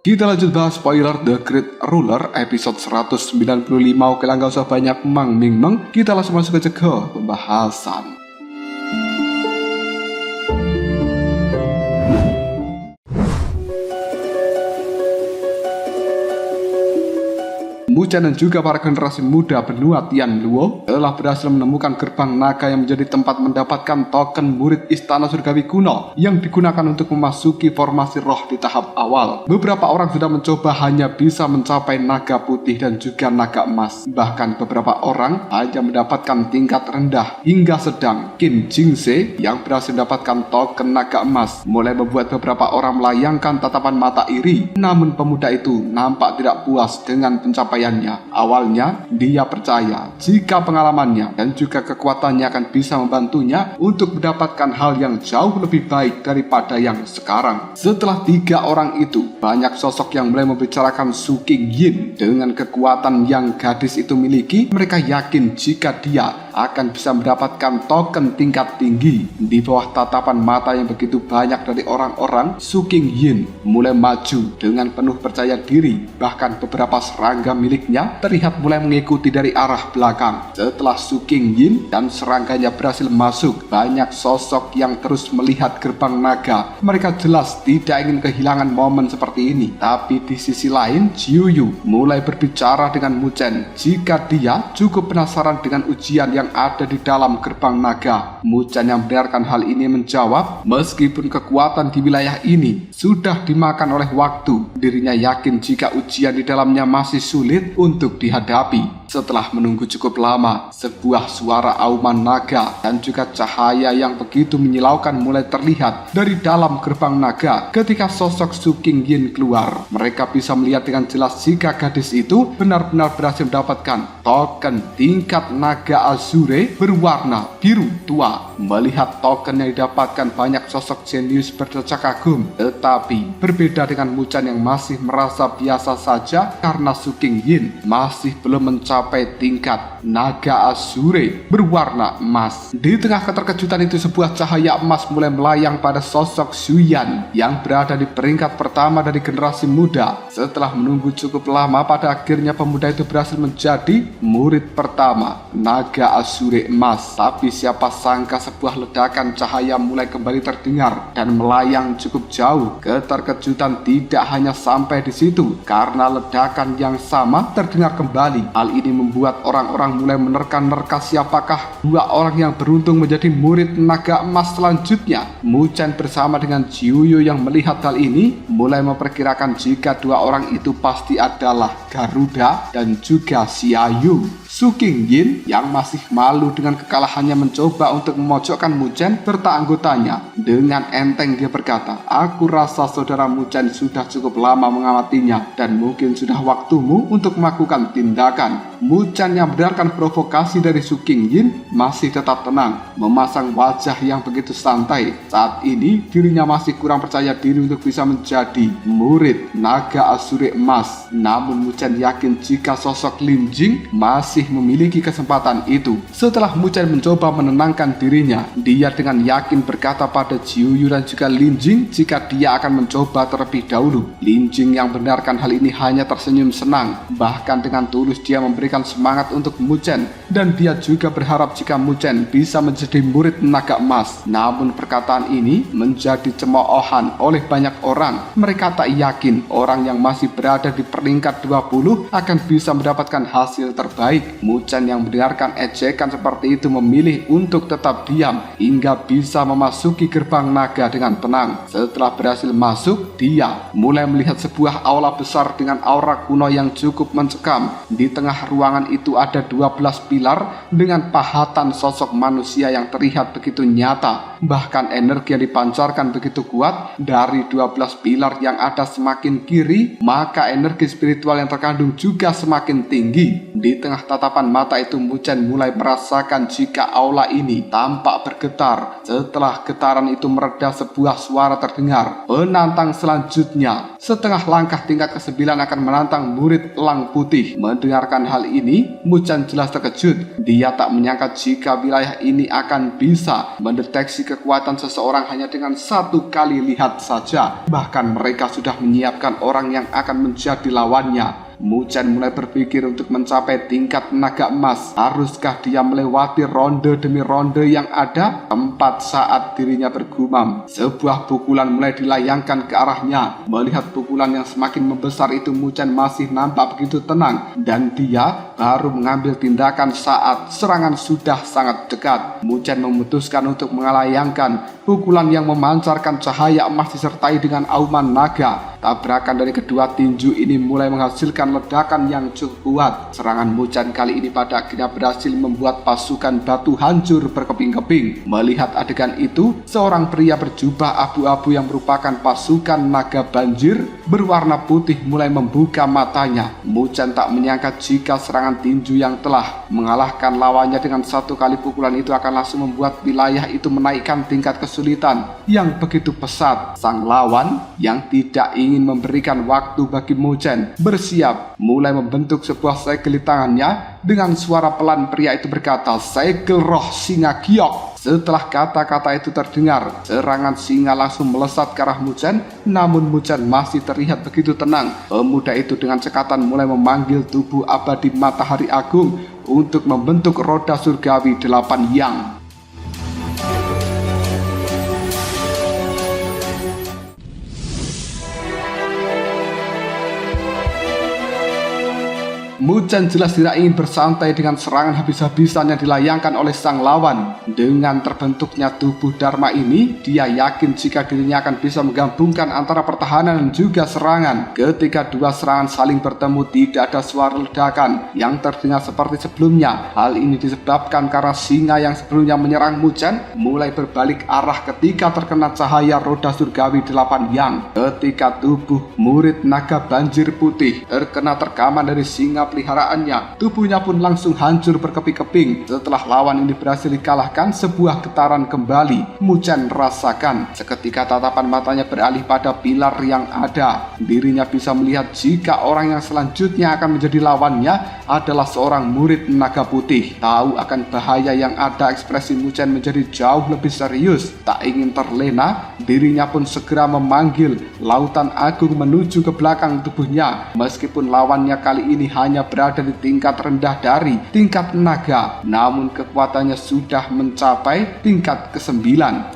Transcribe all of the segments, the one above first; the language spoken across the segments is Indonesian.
Kita lanjut bahas spoiler The Great Ruler episode 195. Oke lah, gak usah banyak meng. Kita langsung masuk aja ke pembahasan. Mucen dan juga para generasi muda benua Tianluo telah berhasil menemukan gerbang naga yang menjadi tempat mendapatkan token murid istana surgawi kuno yang digunakan untuk memasuki formasi roh di tahap awal. Beberapa orang sudah mencoba hanya bisa mencapai naga putih dan juga naga emas. Bahkan beberapa orang hanya mendapatkan tingkat rendah hingga sedang. Qin Jingse yang berhasil mendapatkan token naga emas mulai membuat beberapa orang melayangkan tatapan mata iri. Namun pemuda itu nampak tidak puas dengan pencapaian. Awalnya, dia percaya jika pengalamannya dan juga kekuatannya akan bisa membantunya untuk mendapatkan hal yang jauh lebih baik daripada yang sekarang. Setelah 3 orang itu, banyak sosok yang mulai membicarakan Su Qingyin dengan kekuatan yang gadis itu miliki. Mereka yakin jika dia akan bisa mendapatkan token tingkat tinggi. Di bawah tatapan mata yang begitu banyak dari orang-orang, Su Qingyin mulai maju dengan penuh percaya diri. Bahkan beberapa serangga miliknya terlihat mulai mengikuti dari arah belakang. Setelah Su Qingyin dan serangganya berhasil masuk, banyak sosok yang terus melihat gerbang naga. Mereka jelas tidak ingin kehilangan momen seperti ini. Tapi di sisi lain, Jiuyu mulai berbicara dengan Mucen jika dia cukup penasaran dengan ujian yang ada di dalam gerbang naga. Mucen yang mendengarkan hal ini menjawab, meskipun kekuatan di wilayah ini sudah dimakan oleh waktu, dirinya yakin jika ujian di dalamnya masih sulit untuk dihadapi. Setelah menunggu cukup lama, sebuah suara auman naga dan juga cahaya yang begitu menyilaukan mulai terlihat dari dalam gerbang naga. Ketika sosok Su Qingyin keluar, mereka bisa melihat dengan jelas jika gadis itu benar-benar berhasil mendapatkan token tingkat naga azure berwarna biru tua. Melihat token yang didapatkan, banyak sosok jenius berdecak kagum. Tetapi berbeda dengan Mucen yang masih merasa biasa saja karena Su Qingyin masih belum mencapai tingkat naga azure berwarna emas. Di tengah keterkejutan itu, sebuah cahaya emas mulai melayang pada sosok Xuyan yang berada di peringkat pertama dari generasi muda. Setelah menunggu cukup lama, pada akhirnya pemuda itu berhasil menjadi murid pertama naga azure emas. Tapi siapa sangka sebuah ledakan cahaya mulai kembali terdengar dan melayang cukup jauh. Keterkejutan tidak hanya sampai di situ, karena ledakan yang sama terdengar kembali. Hal ini membuat orang-orang mulai menerka-nerka siapakah 2 orang yang beruntung menjadi murid naga emas selanjutnya. Mucen bersama dengan Jiuyu yang melihat hal ini mulai memperkirakan jika 2 orang itu pasti adalah Garuda dan juga Xiaoyu. Su Qingyin yang masih malu dengan kekalahannya mencoba untuk memojokkan Mucen serta anggotanya. Dengan enteng dia berkata, "Aku rasa saudara Mucen sudah cukup lama mengamatinya dan mungkin sudah waktumu untuk melakukan tindakan." Mucen yang mendengarkan provokasi dari Su Qingyin masih tetap tenang, memasang wajah yang begitu santai. Saat ini dirinya masih kurang percaya diri untuk bisa menjadi murid naga azure emas. Namun Mucen yakin jika sosok Lin Jing masih memiliki kesempatan itu. Setelah Mucen mencoba menenangkan dirinya, dia dengan yakin berkata pada Jiuyu dan juga Lin Jing jika dia akan mencoba terlebih dahulu. Lin Jing yang mendengarkan hal ini hanya tersenyum senang. Bahkan dengan tulus dia memberikan semangat untuk Mucen, dan dia juga berharap jika Mucen bisa menjadi murid naga emas. Namun perkataan ini menjadi cemoohan oleh banyak orang. Mereka tak yakin orang yang masih berada di peringkat 20 akan bisa mendapatkan hasil terbaik. Mucen yang mendengarkan ejekan seperti itu memilih untuk tetap diam hingga bisa memasuki gerbang naga dengan tenang. Setelah berhasil masuk, dia mulai melihat sebuah aula besar dengan aura kuno yang cukup mencekam. Di tengah ruangan itu ada 12 pilar dengan pahatan sosok manusia yang terlihat begitu nyata. Bahkan energi yang dipancarkan begitu kuat. Dari 12 pilar yang ada semakin kiri, maka energi spiritual yang terkandung juga semakin tinggi. Di tengah tatapan mata itu, Mucen mulai merasakan jika aula ini tampak bergetar. Setelah getaran itu mereda, sebuah suara terdengar. Penantang selanjutnya setengah langkah tingkat ke-9 akan menantang murid elang putih. Mendengarkan hal ini, Mucen jelas terkejut. Dia tak menyangka jika wilayah ini akan bisa mendeteksi kekuatan seseorang hanya dengan satu kali lihat saja. Bahkan mereka sudah menyiapkan orang yang akan menjadi lawannya. Muzhan mulai berpikir untuk mencapai tingkat naga emas. Haruskah dia melewati ronde demi ronde yang ada? Tempat saat dirinya bergumam, sebuah pukulan mulai dilayangkan ke arahnya. Melihat pukulan yang semakin membesar itu, Muzhan masih nampak begitu tenang. Dan dia baru mengambil tindakan saat serangan sudah sangat dekat. Muzhan memutuskan untuk melayangkan pukulan yang memancarkan cahaya emas disertai dengan auman naga. Tabrakan dari kedua tinju ini mulai menghasilkan ledakan yang cukup kuat. Serangan Muzhan kali ini pada akhirnya berhasil membuat pasukan batu hancur berkeping-keping. Melihat adegan itu, seorang pria berjubah abu-abu yang merupakan pasukan naga banjir berwarna putih mulai membuka matanya. Muzhan tak menyangka jika serangan tinju yang telah mengalahkan lawannya dengan satu kali pukulan itu akan langsung membuat wilayah itu menaikkan tingkat kesulitan yang begitu pesat. Sang lawan yang tidak ingin memberikan waktu bagi Muzhan bersiap mulai membentuk sebuah segel di tangannya. Dengan suara pelan pria itu berkata, "Segel roh singa giok." Setelah kata-kata itu terdengar, serangan singa langsung melesat ke arah Muzhan. Namun Muzhan masih terlihat begitu tenang. Pemuda itu dengan cekatan mulai memanggil tubuh abadi matahari agung untuk membentuk roda surgawi 8 yang. Muzhan jelas tidak ingin bersantai dengan serangan habis-habisan yang dilayangkan oleh sang lawan. Dengan terbentuknya tubuh Dharma ini, dia yakin jika dirinya akan bisa menggabungkan antara pertahanan dan juga serangan. Ketika dua serangan saling bertemu, tidak ada suara ledakan yang terdengar seperti sebelumnya. Hal ini disebabkan karena singa yang sebelumnya menyerang Muzhan mulai berbalik arah ketika terkena cahaya roda surgawi 8 yang. Ketika tubuh murid naga banjir putih terkena terkaman dari singa peliharaannya, tubuhnya pun langsung hancur berkeping-keping. Setelah lawan ini berhasil dikalahkan, sebuah getaran kembali Muzhan rasakan. Seketika tatapan matanya beralih pada pilar yang ada. Dirinya bisa melihat jika orang yang selanjutnya akan menjadi lawannya adalah seorang murid naga putih. Tahu akan bahaya yang ada, ekspresi Muzhan menjadi jauh lebih serius. Tak ingin terlena, dirinya pun segera memanggil lautan agung menuju ke belakang tubuhnya. Meskipun lawannya kali ini hanya berada di tingkat rendah dari tingkat naga, namun kekuatannya sudah mencapai tingkat ke-9.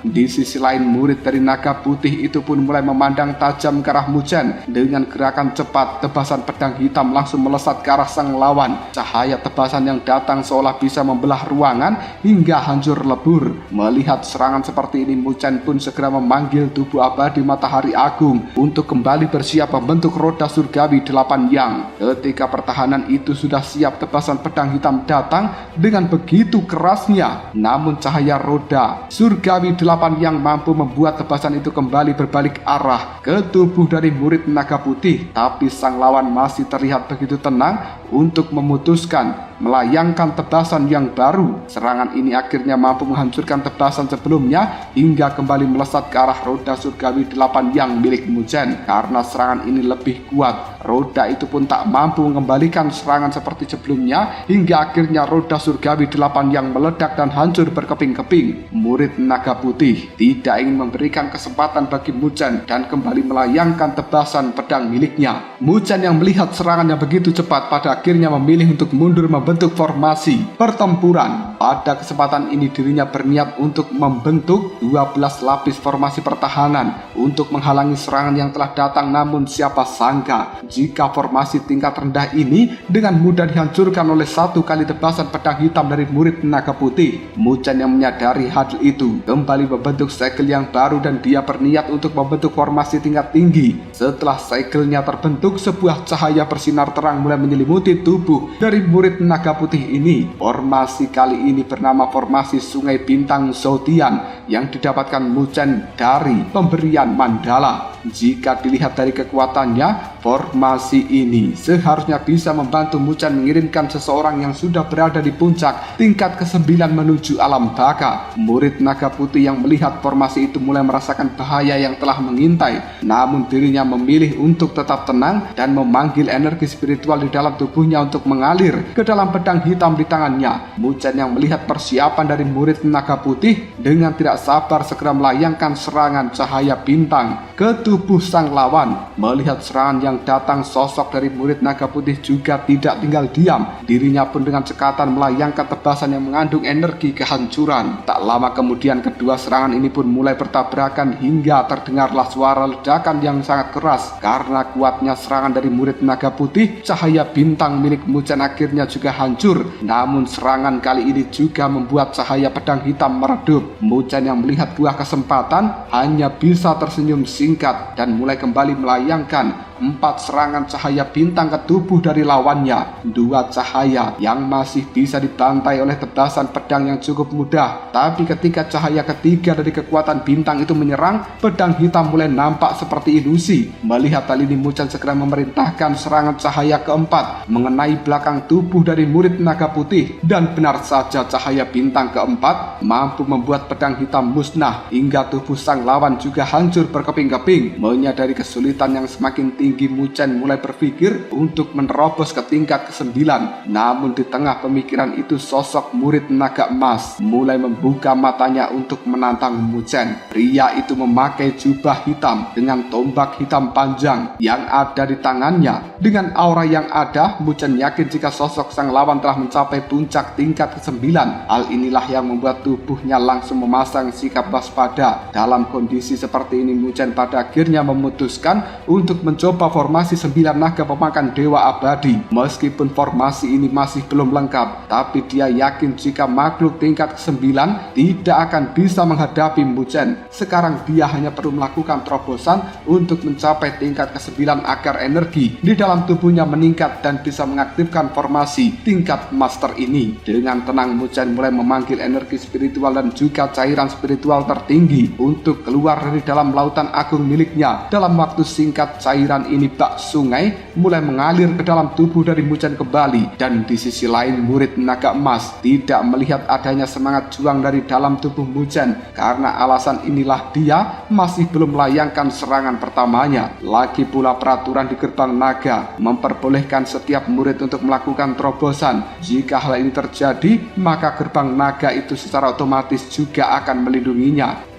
Di sisi lain, murid dari naga putih itu pun mulai memandang tajam ke arah Muzhan. Dengan gerakan cepat, tebasan pedang hitam langsung melesat ke arah sang lawan. Cahaya tebasan yang datang seolah bisa membelah ruangan hingga hancur lebur. Melihat serangan seperti ini, Muzhan pun segera memanggil tubuh abadi matahari agung untuk kembali bersiap membentuk roda surgawi 8 yang. Ketika pertahanan itu sudah siap, tebasan pedang hitam datang dengan begitu kerasnya. Namun cahaya roda surgawi 8 yang mampu membuat tebasan itu kembali berbalik arah ke tubuh dari murid naga putih. Tapi sang lawan masih terlihat begitu tenang untuk memutuskan melayangkan tebasan yang baru. Serangan ini akhirnya mampu menghancurkan tebasan sebelumnya hingga kembali melesat ke arah roda surgawi 8 yang milik Muzhan. Karena serangan ini lebih kuat, roda itu pun tak mampu mengembalikan serangan seperti sebelumnya hingga akhirnya roda surgawi 8 yang meledak dan hancur berkeping-keping. Murid naga putih tidak ingin memberikan kesempatan bagi Muzhan dan kembali melayangkan tebasan pedang miliknya. Muzhan yang melihat serangan yang begitu cepat pada akhirnya memilih untuk mundur membentuk formasi pertempuran. Pada kesempatan ini dirinya berniat untuk membentuk 12 lapis formasi pertahanan untuk menghalangi serangan yang telah datang. Namun siapa sangka jika formasi tingkat rendah ini dengan mudah dihancurkan oleh satu kali tebasan pedang hitam dari murid naga putih. Muzhan yang menyadari hal itu kembali membentuk segel yang baru dan dia berniat untuk membentuk formasi tingkat tinggi. Setelah segelnya terbentuk, sebuah cahaya bersinar terang mulai menyelimuti tubuh dari murid naga putih ini. Formasi kali ini bernama formasi Sungai Bintang Zodian yang didapatkan Muzhan dari pemberian Mandala. Jika dilihat dari kekuatannya, formasi ini seharusnya bisa membantu Muzhen mengirimkan seseorang yang sudah berada di puncak tingkat ke-9 menuju alam baka. Murid naga putih yang melihat formasi itu mulai merasakan bahaya yang telah mengintai, namun dirinya memilih untuk tetap tenang dan memanggil energi spiritual di dalam tubuhnya untuk mengalir ke dalam pedang hitam di tangannya. Muzhen yang melihat persiapan dari murid naga putih dengan tidak sabar segera melayangkan serangan cahaya bintang ke tubuh sang lawan. Melihat serangan yang datang, sosok dari murid naga putih juga tidak tinggal diam. Dirinya pun dengan cekatan melayangkan tebasan yang mengandung energi kehancuran. Tak lama kemudian kedua serangan ini pun mulai bertabrakan hingga terdengarlah suara ledakan yang sangat keras. Karena kuatnya serangan dari murid naga putih, cahaya bintang milik Muzhen akhirnya juga hancur. Namun serangan kali ini juga membuat cahaya pedang hitam meredup. Muzhen yang melihat buah kesempatan hanya bisa tersenyum singkat dan mulai kembali melayangkan 4 serangan cahaya bintang ke tubuh dari lawannya. 2 cahaya yang masih bisa dibantai oleh tebasan pedang yang cukup mudah. Tapi ketika cahaya ketiga dari kekuatan bintang itu menyerang, pedang hitam mulai nampak seperti ilusi. Melihat hal ini, Muzhen segera memerintahkan serangan cahaya keempat mengenai belakang tubuh dari murid naga putih. Dan benar saja, cahaya bintang keempat mampu membuat pedang hitam musnah hingga tubuh sang lawan juga hancur berkeping-keping. Menyadari kesulitan yang semakin tinggi, Muzhen mulai berpikir untuk menerobos ke tingkat ke-9. Namun di tengah pemikiran itu, sosok murid naga emas mulai membuka matanya untuk menantang Muzhen. Pria itu memakai jubah hitam dengan tombak hitam panjang yang ada di tangannya. Dengan aura yang ada, Muzhen yakin jika sosok sang lawan telah mencapai puncak tingkat ke-9. Hal inilah yang membuat tubuhnya langsung memasang sikap waspada. Dalam kondisi seperti ini, Muzhen pada akhirnya memutuskan untuk mencoba formasi 9 naga pemakan dewa abadi. Meskipun formasi ini masih belum lengkap, tapi dia yakin jika makhluk tingkat ke-9 tidak akan bisa menghadapi Muzhen. Sekarang dia hanya perlu melakukan terobosan untuk mencapai tingkat ke-9 agar energi di dalam tubuhnya meningkat dan bisa mengaktifkan formasi tingkat master ini. Dengan tenang, Muzhen mulai memanggil energi spiritual dan juga cairan spiritual tertinggi untuk keluar dari dalam lautan agung miliknya. Dalam waktu singkat, cairan ini bak sungai mulai mengalir ke dalam tubuh dari Muzhen kembali. Dan di sisi lain, murid naga emas tidak melihat adanya semangat juang dari dalam tubuh Muzhen. Karena alasan inilah dia masih belum melayangkan serangan pertamanya. Lagi pula peraturan di gerbang naga memperbolehkan setiap murid untuk melakukan terobosan. Jika hal ini terjadi, maka gerbang naga itu secara otomatis juga akan melindunginya.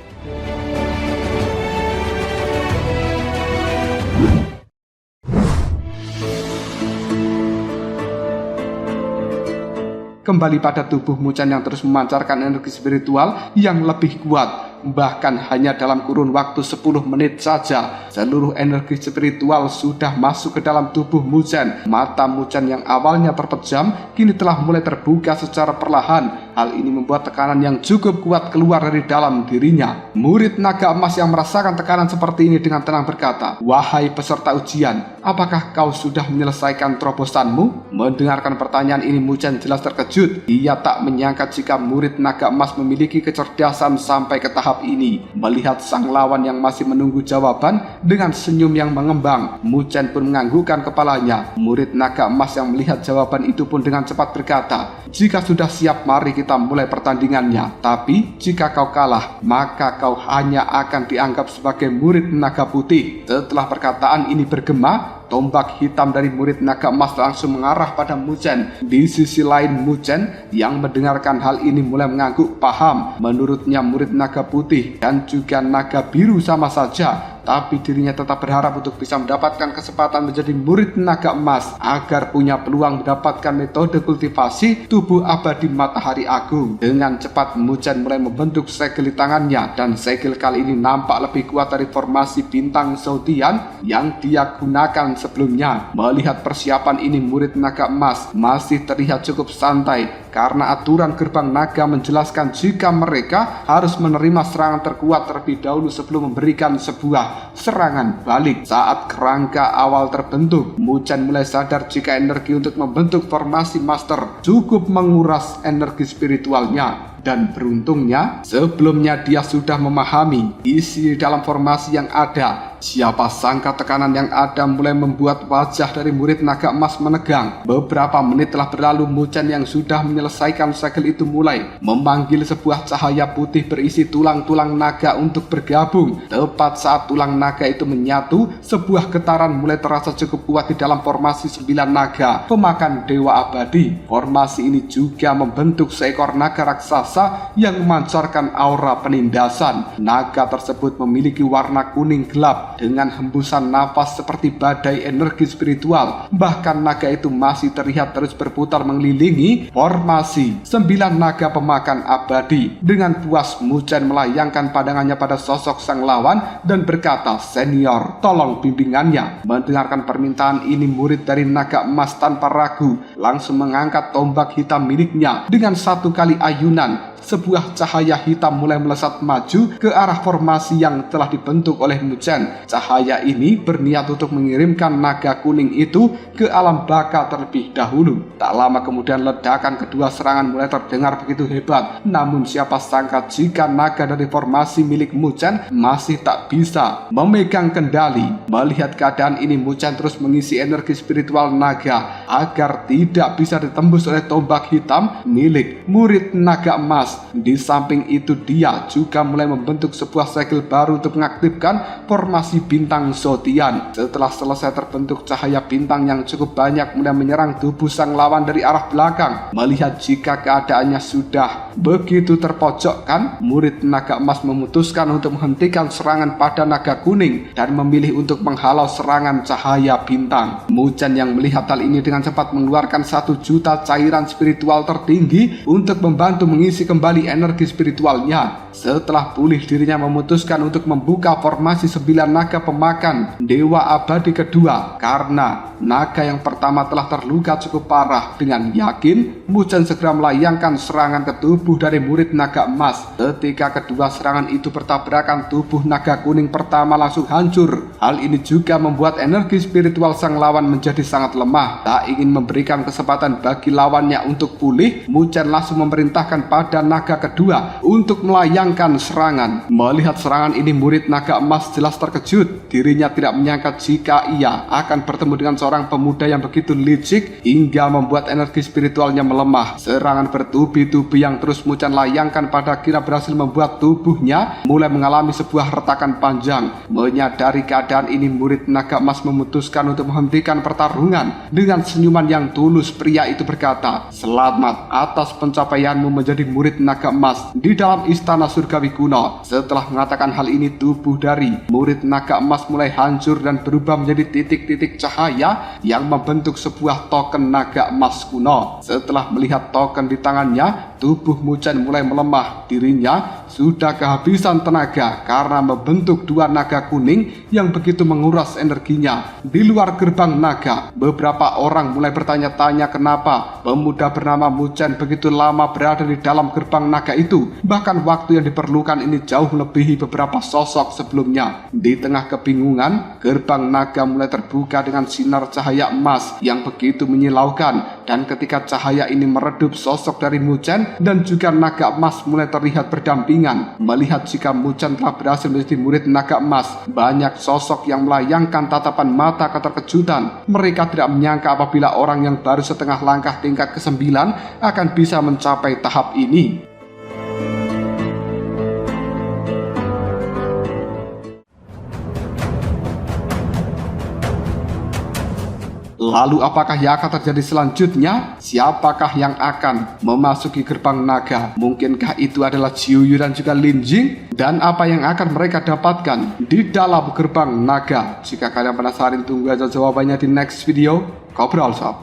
Kembali pada tubuh Muzhen yang terus memancarkan energi spiritual yang lebih kuat. Bahkan hanya dalam kurun waktu 10 menit saja, seluruh energi spiritual sudah masuk ke dalam tubuh Muzhen. Mata Muzhen yang awalnya terpejam kini telah mulai terbuka secara perlahan. Hal ini membuat tekanan yang cukup kuat keluar dari dalam dirinya. Murid naga emas yang merasakan tekanan seperti ini dengan tenang berkata, "Wahai peserta ujian, apakah kau sudah menyelesaikan terobosanmu?" Mendengarkan pertanyaan ini, Muzhen jelas terkejut. Dia tak menyangka jika murid naga emas memiliki kecerdasan sampai ke tahap ini. Melihat sang lawan yang masih menunggu jawaban dengan senyum yang mengembang, Muzhen pun menganggukkan kepalanya. Murid naga emas yang melihat jawaban itu pun dengan cepat berkata, "Jika sudah siap, mari kita mulai pertandingannya. Tapi jika kau kalah, maka kau hanya akan dianggap sebagai murid naga putih." Setelah perkataan ini bergema, tombak hitam dari murid naga emas langsung mengarah pada Muzhen. Di sisi lain, Muzhen yang mendengarkan hal ini mulai mengangguk paham. Menurutnya murid naga putih dan juga naga biru sama saja, tapi dirinya tetap berharap untuk bisa mendapatkan kesempatan menjadi murid naga emas agar punya peluang mendapatkan metode kultivasi tubuh abadi matahari agung. Dengan cepat, Muzhen mulai membentuk segel di tangannya, dan segel kali ini nampak lebih kuat dari formasi bintang zodian yang dia gunakan sebelumnya. Melihat persiapan ini, murid naga emas masih terlihat cukup santai karena aturan gerbang naga menjelaskan jika mereka harus menerima serangan terkuat terlebih dahulu sebelum memberikan sebuah serangan balik. Saat kerangka awal terbentuk, Muzhen mulai sadar jika energi untuk membentuk formasi master cukup menguras energi spiritualnya. Dan beruntungnya, sebelumnya dia sudah memahami isi dalam formasi yang ada Siapa sangka tekanan yang ada mulai membuat wajah dari murid naga emas menegang. Beberapa menit telah berlalu, Muchen yang sudah menyelesaikan segel itu mulai memanggil sebuah cahaya putih berisi tulang-tulang naga untuk bergabung. Tepat saat tulang naga itu menyatu, sebuah getaran mulai terasa cukup kuat di dalam formasi 9 naga pemakan dewa abadi. Formasi ini juga membentuk seekor naga raksasa yang memancarkan aura penindasan. Naga tersebut memiliki warna kuning gelap dengan hembusan nafas seperti badai energi spiritual. Bahkan naga itu masih terlihat terus berputar mengelilingi formasi 9 naga pemakan abadi. Dengan puas, Muchen melayangkan pandangannya pada sosok sang lawan dan berkata, "Senior, tolong bimbingannya." Mendengarkan permintaan ini, murid dari naga emas tanpa ragu langsung mengangkat tombak hitam miliknya. Dengan satu kali ayunan, sebuah cahaya hitam mulai melesat maju ke arah formasi yang telah dibentuk oleh Muchen. Cahaya ini berniat untuk mengirimkan naga kuning itu ke alam baka terlebih dahulu. Tak lama kemudian ledakan kedua serangan mulai terdengar begitu hebat. Namun siapa sangka jika naga dari formasi milik Muchen masih tak bisa memegang kendali. Melihat keadaan ini, Muchen terus mengisi energi spiritual naga agar tidak bisa ditembus oleh tombak hitam milik murid naga emas. Di samping itu, dia juga mulai membentuk sebuah segel baru untuk mengaktifkan formasi bintang zodian. Setelah selesai terbentuk, cahaya bintang yang cukup banyak mulai menyerang tubuh sang lawan dari arah belakang. Melihat jika keadaannya sudah begitu terpojokkan, murid naga emas memutuskan untuk menghentikan serangan pada naga kuning dan memilih untuk menghalau serangan cahaya bintang. Muchen yang melihat hal ini dengan cepat mengeluarkan 1 juta cairan spiritual tertinggi untuk membantu mengisi kembali energi spiritualnya. Setelah pulih, dirinya memutuskan untuk membuka formasi 9 naga pemakan dewa abadi kedua karena naga yang pertama telah terluka cukup parah. Dengan yakin, Muchen segera melayangkan serangan ke tubuh dari murid naga emas. Ketika kedua serangan itu bertabrakan, tubuh naga kuning pertama langsung hancur. Hal ini juga membuat energi spiritual sang lawan menjadi sangat lemah. Tak ingin memberikan kesempatan bagi lawannya untuk pulih, Muchen langsung memerintahkan pada naga kedua untuk melayangkan serangan. Melihat serangan ini, murid naga emas jelas terkejut. Dirinya tidak menyangka jika ia akan bertemu dengan seorang pemuda yang begitu licik hingga membuat energi spiritualnya melemah. Serangan bertubi-tubi yang terus Muchen layangkan pada kira berhasil membuat tubuhnya mulai mengalami sebuah retakan panjang. Menyadari keadaan ini, murid naga emas memutuskan untuk menghentikan pertarungan. Dengan senyuman yang tulus, pria itu berkata, "Selamat atas pencapaianmu menjadi murid naga emas di dalam istana surgawi kuno." Setelah mengatakan hal ini, tubuh dari murid naga emas mulai hancur dan berubah menjadi titik-titik cahaya yang membentuk sebuah token naga emas kuno. Setelah melihat token di tangannya, tubuh Muchen mulai melemah. Dirinya sudah kehabisan tenaga karena membentuk 2 naga kuning yang begitu menguras energinya. Di luar gerbang naga, beberapa orang mulai bertanya-tanya kenapa pemuda bernama Muchen begitu lama berada di dalam gerbang naga itu. Bahkan waktu yang diperlukan ini jauh melebihi beberapa sosok sebelumnya. Di tengah kebingungan, gerbang naga mulai terbuka dengan sinar cahaya emas yang begitu menyilaukan. Dan ketika cahaya ini meredup, sosok dari Muchen dan juga naga emas mulai terlihat berdampingan. Melihat jika Muchen telah berhasil menjadi murid naga emas, banyak sosok yang melayangkan tatapan mata keterkejutan. Mereka tidak menyangka apabila orang yang baru setengah langkah tingkat ke-9 akan bisa mencapai tahap ini. Lalu apakah yang akan terjadi selanjutnya? Siapakah yang akan memasuki gerbang naga? Mungkinkah itu adalah Jiuyu dan juga Lin Jing? Dan apa yang akan mereka dapatkan di dalam gerbang naga? Jika kalian penasaran, tunggu aja jawabannya di next video. Ngobrol sob.